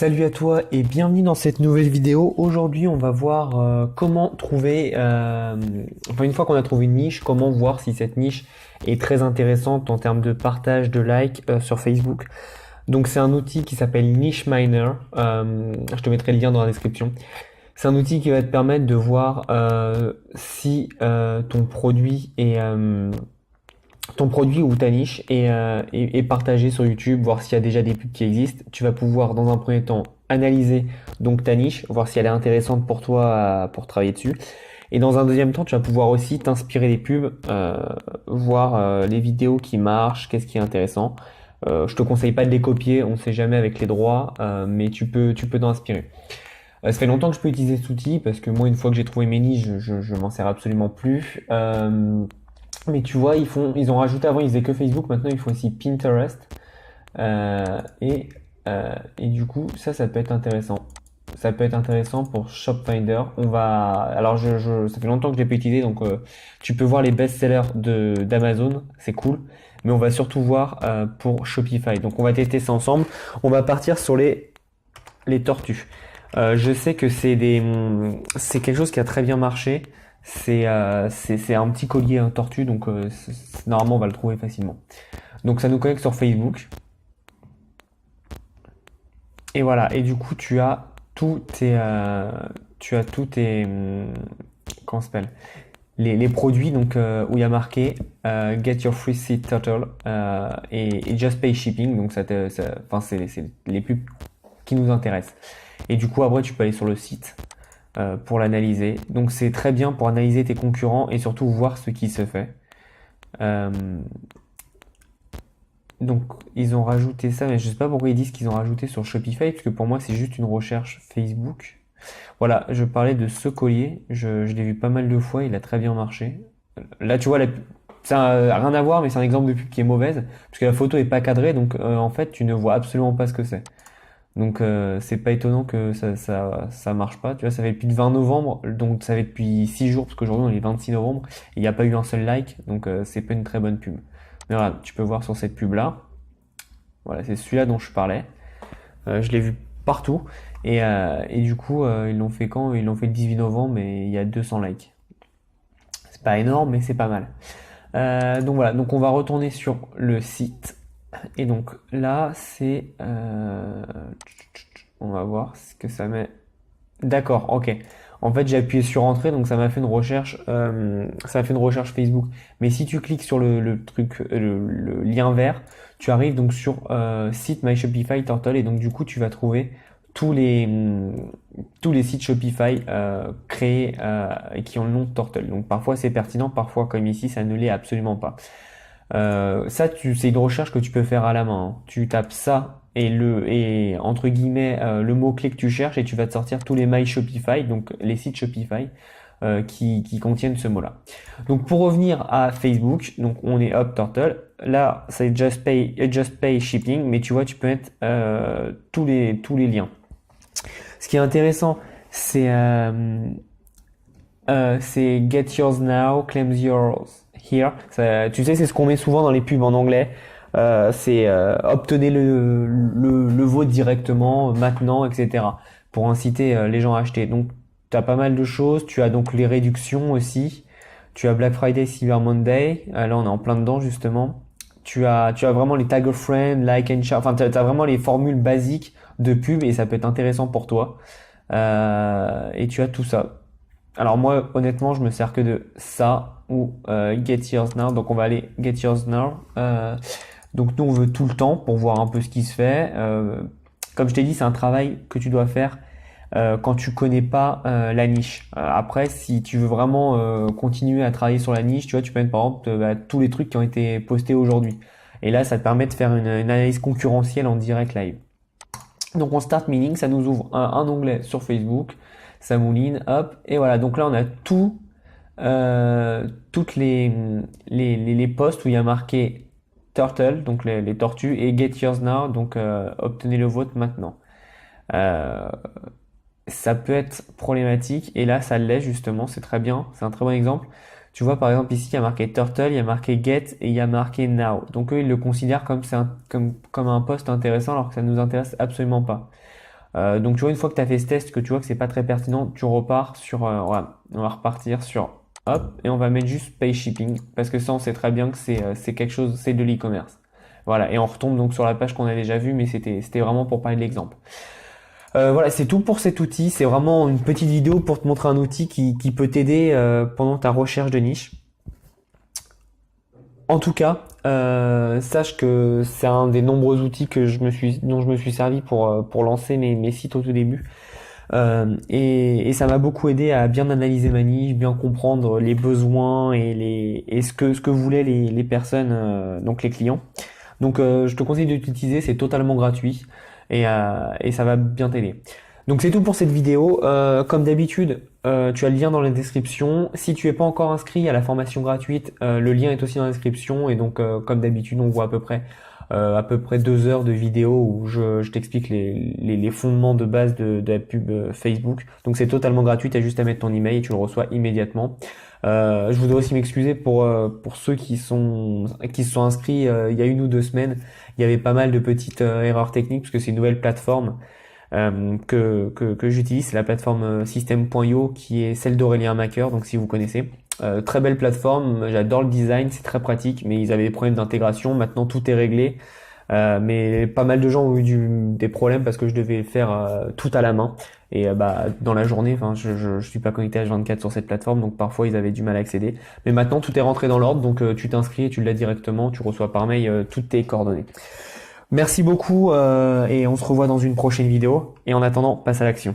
Salut à toi et bienvenue dans cette nouvelle vidéo. Aujourd'hui, on va voir comment trouver, une fois qu'on a trouvé une niche, comment voir si cette niche est très intéressante en termes de partage, de likes sur Facebook. Donc c'est un outil qui s'appelle Niche Miner. Je te mettrai le lien dans la description. C'est un outil qui va te permettre de voir si ton produit ou ta niche est partagé sur YouTube, voir s'il y a déjà des pubs qui existent. Tu vas pouvoir dans un premier temps analyser donc ta niche, voir si elle est intéressante pour toi pour travailler dessus. Et dans un deuxième temps, tu vas pouvoir aussi t'inspirer des pubs, voir les vidéos qui marchent, qu'est-ce qui est intéressant. Je te conseille pas de les copier, on ne sait jamais avec les droits, mais tu peux t'inspirer. Ça fait longtemps que je peux utiliser cet outil parce que moi, une fois que j'ai trouvé mes niches, je m'en sers absolument plus. Mais tu vois, ils ont rajouté avant, ils faisaient que Facebook, maintenant ils font aussi Pinterest. Euh, et, et du coup, ça peut être intéressant. Ça peut être intéressant pour ShopFinder. Alors ça fait longtemps que je l'ai pas utilisé, donc tu peux voir les best-sellers d'Amazon, c'est cool. Mais on va surtout voir pour Shopify. Donc on va tester ça ensemble. On va partir sur les tortues. Je sais que c'est quelque chose qui a très bien marché. C'est un petit collier, un tortue, donc normalement on va le trouver facilement. Donc ça nous connecte sur Facebook. Et voilà. Et du coup tu as tous tes comment ça s'appelle les produits donc où il y a marqué Get your free seat turtle et Just Pay Shipping. Donc c'est les pubs qui nous intéressent. Et du coup après tu peux aller sur le site pour l'analyser. Donc c'est très bien pour analyser tes concurrents et surtout voir ce qui se fait. Euh, donc ils ont rajouté ça, mais je sais pas pourquoi ils disent qu'ils ont rajouté sur Shopify, parce que pour moi c'est juste une recherche Facebook. Voilà, je parlais de ce collier, je l'ai vu pas mal de fois, il a très bien marché. Là tu vois, ça n'a rien à voir, mais c'est un exemple de pub qui est mauvaise, parce que la photo est pas cadrée, donc en fait tu ne vois absolument pas ce que c'est. Donc c'est pas étonnant que ça marche pas. Tu vois, ça fait depuis le 20 novembre, donc ça fait depuis 6 jours, parce qu'aujourd'hui on est le 26 novembre, et il n'y a pas eu un seul like, donc c'est pas une très bonne pub. Mais voilà, tu peux voir sur cette pub là, voilà, c'est celui-là dont je parlais. Je l'ai vu partout, et du coup ils l'ont fait quand? Ils l'ont fait le 18 novembre, et il y a 200 likes. C'est pas énorme, mais c'est pas mal. Donc voilà, donc on va retourner sur le site. Et donc là, on va voir ce que ça met. D'accord, ok. En fait, j'ai appuyé sur entrée, donc ça m'a fait une recherche. Ça m'a fait une recherche Facebook. Mais si tu cliques sur le truc, le lien vert, tu arrives donc sur site My Shopify Turtle, et donc du coup, tu vas trouver tous les hum, tous les sites Shopify créés et qui ont le nom de Turtle. Donc parfois c'est pertinent, parfois comme ici, ça ne l'est absolument pas. C'est une recherche que tu peux faire à la main, hein. Tu tapes ça et entre guillemets le mot-clé que tu cherches, et tu vas te sortir tous les My Shopify, donc les sites Shopify qui contiennent ce mot-là. Donc pour revenir à Facebook, donc on est Up Turtle. Là, c'est Just Pay Shipping, mais tu vois, tu peux mettre tous les liens. Ce qui est intéressant, c'est Get Yours Now, Claim Yours Here. Tu sais, c'est ce qu'on met souvent dans les pubs en anglais. C'est obtenez le vôtre directement, maintenant, etc. Pour inciter les gens à acheter. Donc, tu as pas mal de choses. Tu as donc les réductions aussi. Tu as Black Friday, Cyber Monday. Là, on est en plein dedans, justement. Tu as vraiment les tag a friend, like and share. Enfin, tu as vraiment les formules basiques de pub, et ça peut être intéressant pour toi. Et tu as tout ça. Alors moi, honnêtement, je me sers que de ça ou Get Yours Now. Donc on va aller Get Yours Now. Donc nous, on veut tout le temps pour voir un peu ce qui se fait. Comme je t'ai dit, c'est un travail que tu dois faire quand tu connais pas la niche. Après, si tu veux vraiment continuer à travailler sur la niche, tu vois, tu peux mettre par exemple tous les trucs qui ont été postés aujourd'hui. Et là, ça te permet de faire une analyse concurrentielle en direct live. Donc on start meeting, ça nous ouvre un onglet sur Facebook, ça mouline, hop, et voilà. Donc là on a toutes les posts où il y a marqué Turtle, donc les tortues, et Get Yours Now, donc obtenez le vôtre maintenant. Euh, Ça peut être problématique, et là ça l'est justement, c'est très bien, c'est un très bon exemple. Tu vois par exemple ici il y a marqué Turtle, il y a marqué Get et il y a marqué Now. Donc eux ils le considèrent comme un post intéressant, alors que ça ne nous intéresse absolument pas. Donc tu vois, une fois que tu as fait ce test, que tu vois que c'est pas très pertinent, tu repars sur, voilà, on va repartir sur, hop, et on va mettre juste pay shipping, parce que ça on sait très bien que c'est quelque chose, c'est de l'e-commerce. Voilà, et on retombe donc sur la page qu'on a déjà vue, mais c'était vraiment pour parler de l'exemple. Voilà, c'est tout pour cet outil. C'est vraiment une petite vidéo pour te montrer un outil qui peut t'aider pendant ta recherche de niche. En tout cas, sache que c'est un des nombreux outils dont je me suis servi pour lancer mes sites au tout début. Et ça m'a beaucoup aidé à bien analyser ma niche, bien comprendre les besoins et ce que voulaient les personnes, donc les clients. Donc je te conseille de l'utiliser, c'est totalement gratuit et ça va bien t'aider. Donc c'est tout pour cette vidéo. Comme d'habitude, tu as le lien dans la description. Si tu es pas encore inscrit à la formation gratuite, le lien est aussi dans la description. Et donc comme d'habitude, on voit à peu près 2 heures de vidéo où je t'explique les fondements de base de la pub Facebook. Donc c'est totalement gratuit, tu as juste à mettre ton email et tu le reçois immédiatement. Je voudrais aussi m'excuser pour ceux qui se sont inscrits il y a 1 ou 2 semaines. Il y avait pas mal de petites erreurs techniques parce que c'est une nouvelle plateforme que j'utilise. C'est la plateforme System.io qui est celle d'Aurélien Macker, donc si vous connaissez. Très belle plateforme, j'adore le design, c'est très pratique, mais ils avaient des problèmes d'intégration. Maintenant tout est réglé. Mais pas mal de gens ont eu des problèmes parce que je devais faire tout à la main et bah dans la journée, enfin je suis pas connecté H24 sur cette plateforme, donc parfois ils avaient du mal à accéder. Mais maintenant tout est rentré dans l'ordre, donc tu t'inscris et tu l'as directement, tu reçois par mail toutes tes coordonnées. Merci beaucoup et on se revoit dans une prochaine vidéo. Et en attendant, passe à l'action.